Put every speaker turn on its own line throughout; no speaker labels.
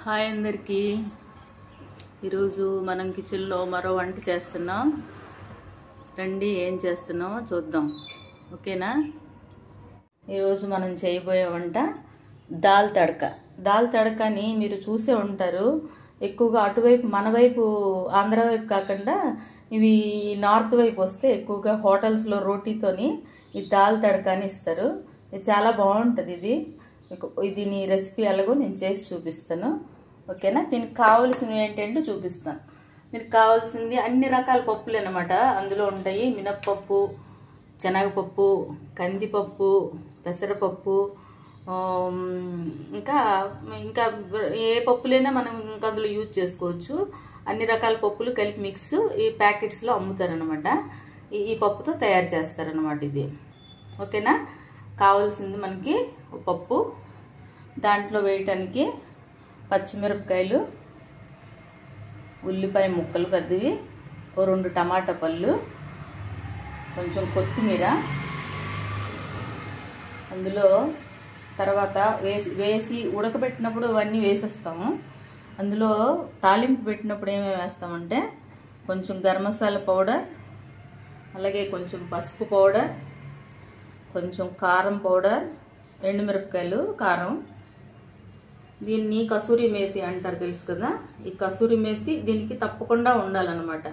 Hi అందరికీ. ఈరోజు మనం కిచెన్లో మరో వంట చేస్తున్నాం. రండి ఏం చేస్తున్నామో చూద్దాం. ఓకేనా? ఈరోజు మనం చేయబోయే వంట దాల్ తడక. దాల్ తడకని మీరు చూసే ఉంటారు. ఎక్కువగా అటువైపు మన వైపు ఆంధ్ర వైపు కాకుండా ఇవి నార్త్ వైపు వస్తే ఎక్కువగా హోటల్స్లో రోటీతోని ఈ దాల్ తడక అని ఇస్తారు. ఇది చాలా బాగుంటుంది. దీని రెసిపీ ఎలాగో నేను చేసి చూపిస్తాను. ఓకేనా? దీనికి కావాల్సినవి ఏంటంటే చూపిస్తాను. దీనికి కావాల్సింది అన్ని రకాల పప్పులు అన్నమాట. అందులో ఉంటాయి మినప్పప్పు, శనగపప్పు, కందిపప్పు, పెసరపప్పు, ఇంకా ఇంకా ఏ పప్పులైనా మనం ఇంకా అందులో యూజ్ చేసుకోవచ్చు. అన్ని రకాల పప్పులు కలిపి మిక్స్ ఈ ప్యాకెట్స్లో అమ్ముతారనమాట. ఈ పప్పుతో తయారు చేస్తారనమాట ఇది. ఓకేనా? కావాల్సింది మనకి పప్పు, దాంట్లో వేయటానికి పచ్చిమిరపకాయలు, ఉల్లిపాయ ముక్కలు పెద్దవి, 2 టమాటా పళ్ళు, కొంచెం కొత్తిమీర, అందులో తర్వాత వేసి ఉడకబెట్టినప్పుడు అవన్నీ వేసేస్తాము. అందులో తాలింపు పెట్టినప్పుడు ఏమేమి వేస్తామంటే కొంచెం గరం మసాలా పౌడర్, అలాగే కొంచెం పసుపు పౌడర్, కొంచెం కారం పౌడర్, ఎండుమిరపకాయలు, కారం. దీన్ని కసూరి మేతి అంటారు, తెలుసు కదా. ఈ కసూరి మేతి దీనికి తప్పకుండా ఉండాలన్నమాట.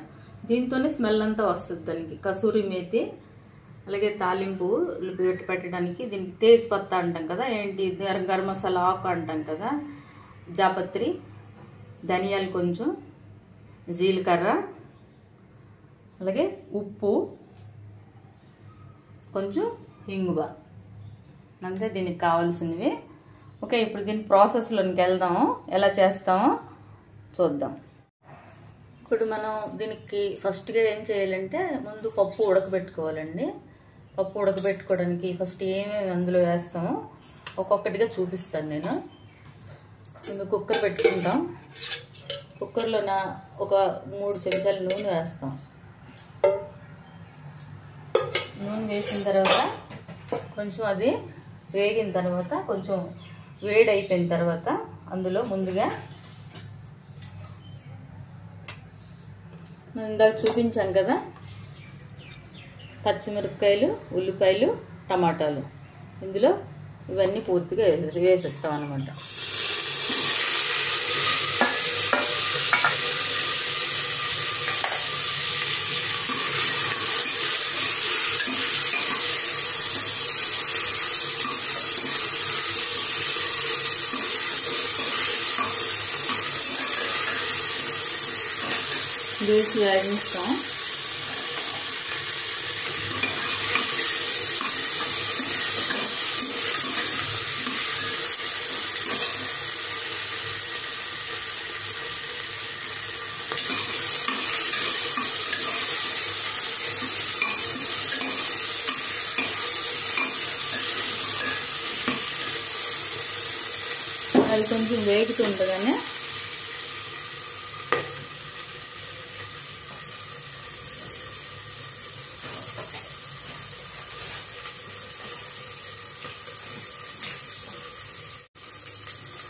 దీంతోనే స్మెల్ అంతా వస్తుంది దానికి. కసూరి మేతి, అలాగే తాలింపు పెట్టడానికి దీనికి తేజ్ పత్తా అంటాం కదా, ఏంటి గరం మసాలా ఆకు అంటాం కదా, జాపత్రి, ధనియాలు, కొంచెం జీలకర్ర, అలాగే ఉప్పు, కొంచెం ఇంగువ. అంతే దీనికి కావాల్సినవి. ఓకే, ఇప్పుడు దీని ప్రాసెస్లోకి వెళ్దాము. ఎలా చేస్తామో చూద్దాం. ఇప్పుడు మనం దీనికి ఫస్ట్గా ఏం చేయాలంటే ముందు పప్పు ఉడకబెట్టుకోవాలండి. పప్పు ఉడకబెట్టుకోవడానికి ఫస్ట్ ఏమేమి అందులో వేస్తామో ఒక్కొక్కటిగా చూపిస్తాను నేను. ముందు కుక్కర్ పెట్టుకుంటాం. కుక్కర్లోన ఒక 3 చెంచాలు నూనె వేస్తాం. నూనె వేసిన తర్వాత కొంచెం అది వేగిన తర్వాత, కొంచెం వేడి అయిపోయిన తర్వాత అందులో ముందుగా ఇందాక చూపించాం కదా పచ్చిమిరపకాయలు, ఉల్లిపాయలు, టమాటాలు, ఇందులో ఇవన్నీ పూర్తిగా వేసేస్తాం అన్నమాట. వేసి వేగిస్తాం. అది కొంచెం వేగుతుండగానే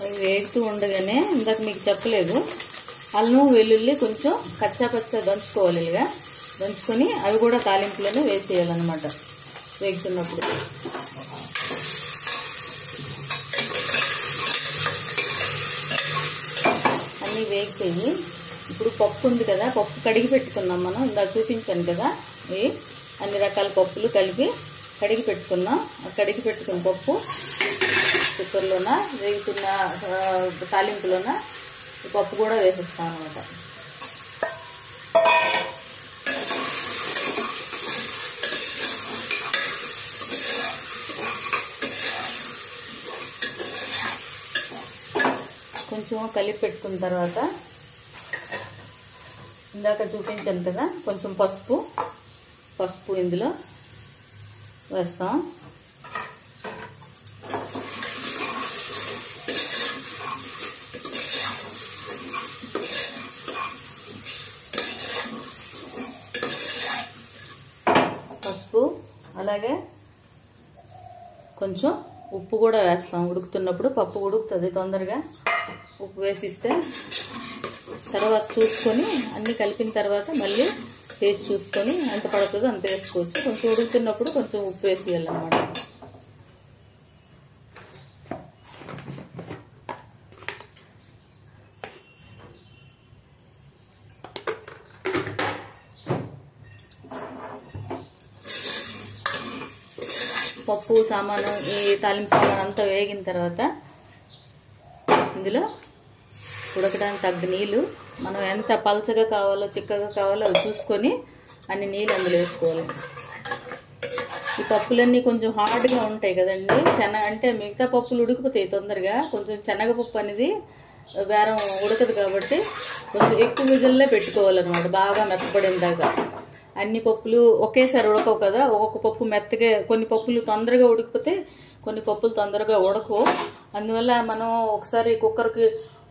అవి వేగుతూ ఉండగానే ఇందాక మీకు చెప్పలేదు, అల్లం వెల్లుల్లి కొంచెం కచ్చాపచ్చా దంచుకోవాలి. ఇలాగా దంచుకొని అవి కూడా తాలింపులోనే వేసేయాలన్నమాట వేగుతున్నప్పుడు. అన్నీ వేగిపోయి ఇప్పుడు పప్పు ఉంది కదా, పప్పు కడిగి పెట్టుకున్నాం మనం. ఇందాక చూపించాను కదా, ఇవి అన్ని రకాల పప్పులు కలిపి కడిగి పెట్టుకున్నాం. కడిగి పెట్టుకున్న పప్పు కుక్కర్లోన వేగుతున్న తాలింపులోన ఈ పప్పు కూడా వేసేస్తాం అన్నమాట. కొంచెం కలిపి పెట్టుకున్న తర్వాత ఇందాక చూపించాను కదా, కొంచెం పసుపు ఇందులో వేస్తాం. పసుపు, అలాగే కొంచెం ఉప్పు కూడా వేస్తాం. ఉడుకుతున్నప్పుడు పప్పు ఉడుకుతుంది తొందరగా. ఉప్పు వేసిస్తే తర్వాత చూసుకొని అన్నీ కలిపిన తర్వాత మళ్ళీ వేసి చూసుకొని ఎంత పడుతుందో అంత వేసుకోవచ్చు. కొంచెం ఉడుకుతున్నప్పుడు కొంచెం ఉప్పు వేసేయాలన్నమాట. పప్పు సామాను ఈ తాలింపు సామాను అంతా వేగిన తర్వాత ఇందులో ఉడకడానికి తగ్గ నీళ్ళు మనం ఎంత పలచగా కావాలో చిక్కగా కావాలో అవి చూసుకొని అన్ని నీళ్ళు అందులో వేసుకోవాలి. ఈ పప్పులన్నీ కొంచెం హార్డ్గా ఉంటాయి కదండి. అంటే మిగతా పప్పులు ఉడికిపోతాయి తొందరగా. కొంచెం శనగపప్పు అనేది బేరం ఉడకదు కాబట్టి కొంచెం ఎక్కువ విజిల్లే పెట్టుకోవాలన్నమాట, బాగా మెత్తపడిన దాకా. అన్ని పప్పులు ఒకేసారి ఉడకవు కదా, ఒక్కొక్క పప్పు మెత్తగా, కొన్ని పప్పులు తొందరగా ఉడికిపోతే కొన్ని పప్పులు తొందరగా ఉడకవు. అందువల్ల మనం ఒకసారి కుక్కర్కి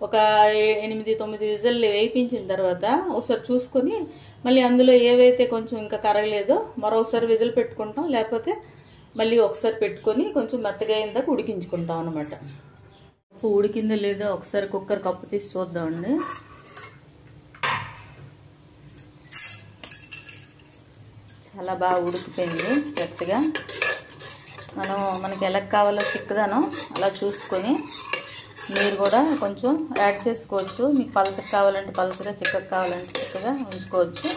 ఒక 8-9 విజిల్లు వేయించిన తర్వాత ఒకసారి చూసుకొని మళ్ళీ అందులో ఏవైతే కొంచెం ఇంకా కరగలేదో మరోసారి విజిల్ పెట్టుకుంటాం, లేకపోతే మళ్ళీ ఒకసారి పెట్టుకొని కొంచెం మెత్తగా అయిన దాకా ఉడికించుకుంటాం అనమాట. పప్పు ఉడికిందో లేదో ఒకసారి కుక్కర్ కప్పు తీసి చూద్దామండి. చాలా బాగా ఉడికిపోయింది గట్టిగా. మనకి ఎలా కావాలో చిక్కదానో అలా చూసుకొని నీరు కూడా కొంచెం యాడ్ చేసుకోవచ్చు. మీకు పలచగా కావాలంటే పలచగా, చిక్కగా కావాలంటే చిక్కగా ఉంచుకోవచ్చు.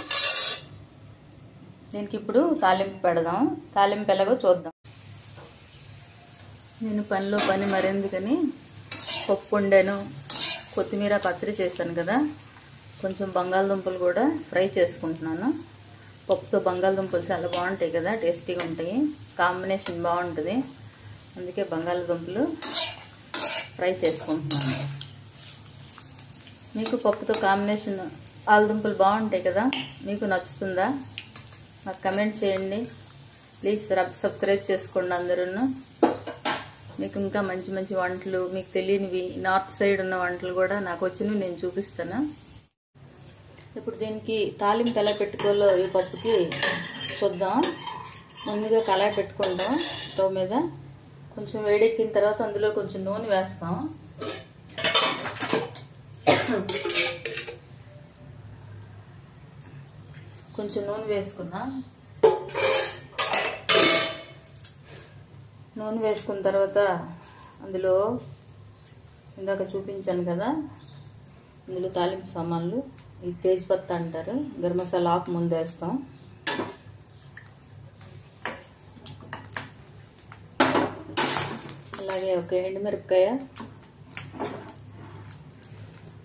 దీనికి ఇప్పుడు తాలింపు పెడదాం. తాలింపు ఎలాగో చూద్దాం. నేను పనిలో పని మరెందుకని పప్పు వండాను, కొత్తిమీర పచ్చడి చేశాను కదా, కొంచెం బంగాళదుంపలు కూడా ఫ్రై చేసుకుంటున్నాను. పప్పుతో బంగాళదుంపలు చాలా బాగుంటాయి కదా, టేస్టీగా ఉంటాయి, కాంబినేషన్ బాగుంటుంది. అందుకే బంగాళదుంపలు ఫ్రై చేసుకుంటున్నాను. మీకు పప్పుతో కాంబినేషన్ ఆలుదుంపలు బాగుంటాయి కదా, మీకు నచ్చుతుందా? నాకు కమెంట్ చేయండి. ప్లీజ్ సబ్స్క్రైబ్ చేసుకోండి అందరూ. మీకు ఇంకా మంచి మంచి వంటలు, మీకు తెలియనివి, నార్త్ సైడ్ ఉన్న వంటలు కూడా నాకు వచ్చినవి నేను చూపిస్తాను. ఇప్పుడు దీనికి తాలింపు ఎలా పెట్టుకోవాలో ఈ పప్పుకి చూద్దాం. ముందుగా కళాయి పెట్టుకుంటాం స్టవ్ మీద. కొంచెం వేడెక్కిన తర్వాత అందులో కొంచెం నూనె వేస్తాం. కొంచెం నూనె వేసుకుందాం. నూనె వేసుకున్న తర్వాత అందులో ఇందాక చూపించాను కదా, ఇందులో తాలింపు సామాన్లు, ఈ తేజ్పత్తా అంటారు, గరం మసాలా ఆకు ముందు వేస్తాం. అలాగే ఒక ఎండుమిరపకాయ.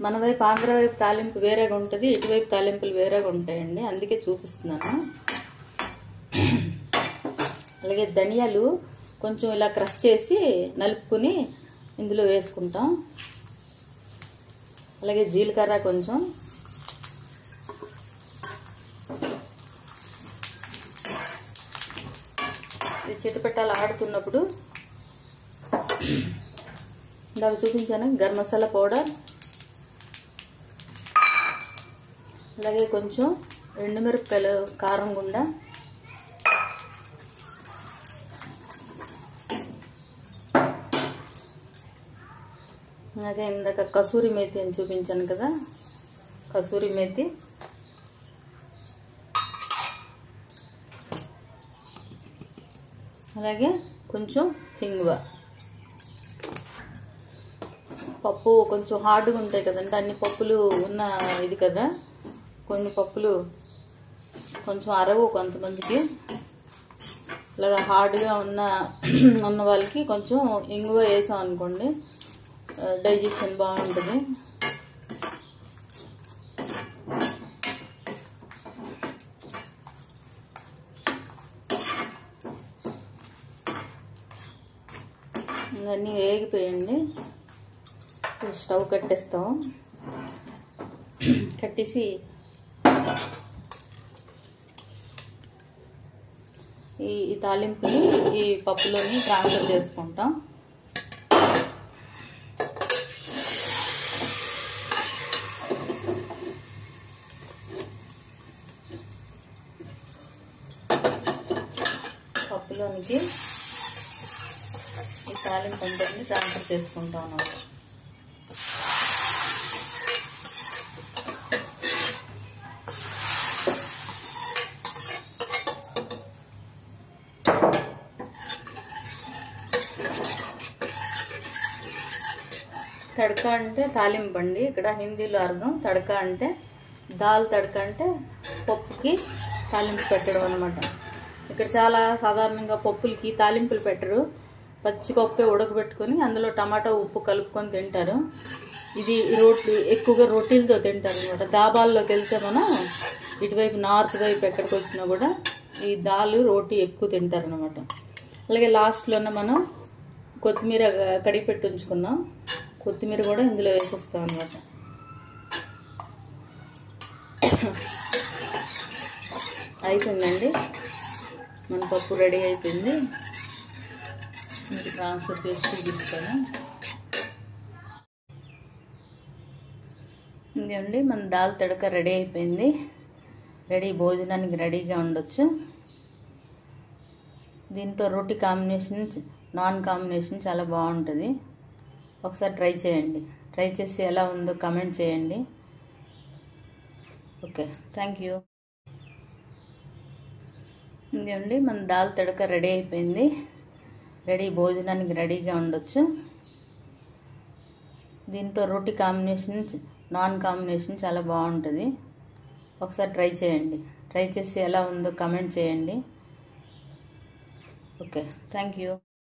మన వైపు ఆంధ్ర వైపు తాలింపు వేరేగా ఉంటుంది, ఇటువైపు తాలింపులు వేరేగా ఉంటాయండి, అందుకే చూపిస్తున్నాను. అలాగే ధనియాలు కొంచెం ఇలా క్రష్ చేసి నలుపుకొని ఇందులో వేసుకుంటాం. అలాగే జీలకర్ర కొంచెం, చిటపెట్టాలు ఆడుతున్నప్పుడు ఇందాక చూపించాను గరం మసాలా పౌడర్, అలాగే కొంచెం ఎండుమిరపకాయలు కారం గుండా, అలాగే ఇందాక కసూరి మేతి అని చూపించాను కదా, కసూరి మేతి, అలాగే కొంచెం హింగువ. పప్పు కొంచెం హార్డ్గా ఉంటాయి కదండి, అన్ని పప్పులు ఉన్న ఇది కదా, కొన్ని పప్పులు కొంచెం అరవు కొంతమందికి. అలాగా హార్డ్గా ఉన్న వాళ్ళకి కొంచెం ఇంగువ వేసాం అనుకోండి, డైజెషన్ బాగుంటుంది. అన్నీ వేగిపోయండి. స్టవ్ కట్టేస్తాం. కట్టేసి ఈ తాలింపుని ఈ పప్పులోని ట్రాన్స్ఫర్ చేసుకుంటాం. పప్పులోనికి ఈ తాలింపు అంతా ట్రాన్స్ఫర్ చేసుకుంటాం అన్నమాట. తడక అంటే తాలింపు అండి. ఇక్కడ హిందీలో అర్థం. తడక అంటే దాల్ తడక అంటే పప్పుకి తాలింపు పెట్టడం అనమాట. ఇక్కడ చాలా సాధారణంగా పప్పులకి తాలింపులు పెట్టరు. పచ్చిపప్పే ఉడకబెట్టుకొని అందులో టమాటా ఉప్పు కలుపుకొని తింటారు. ఇది ఎక్కువగా రొట్టెలతో తింటారు అనమాట. దాబాల్లోకి వెళ్తే మనం ఇటువైపు నార్త్ వైపు ఎక్కడికి వచ్చినా కూడా ఈ దాల్ రోటీ ఎక్కువ తింటారు అనమాట. అలాగే లాస్ట్లోనే మనం కొత్తిమీర కడిగి పెట్టి ఉంచుకున్నాం. కొత్తిమీర కూడా ఇందులో వేసేస్తాం అనమాట. అయిపోయిందండి, మన పప్పు రెడీ అయిపోయింది. మీకు ట్రాన్స్ఫర్ చేసి చూపిస్తాను. ఇంకేండి, మన దాల్ తడక రెడీ అయిపోయింది. భోజనానికి రెడీగా ఉండొచ్చు. దీంతో రోటీ కాంబినేషన్, నాన్ కాంబినేషన్ చాలా బాగుంటుంది. ఒకసారి ట్రై చేయండి. ట్రై చేసి ఎలా ఉందో కామెంట్ చేయండి. Okay, thank you. ఇంకేండి, మన దాల్ తడక రెడీ అయిపోయింది. భోజనానికి రెడీగా ఉండొచ్చు. దీంతో రోటీ కాంబినేషన్, నాన్ కాంబినేషన్ చాలా బాగుంటుంది. ఒకసారి ట్రై చేయండి. ట్రై చేసి ఎలా ఉందో కామెంట్ చేయండి. Okay, thank you.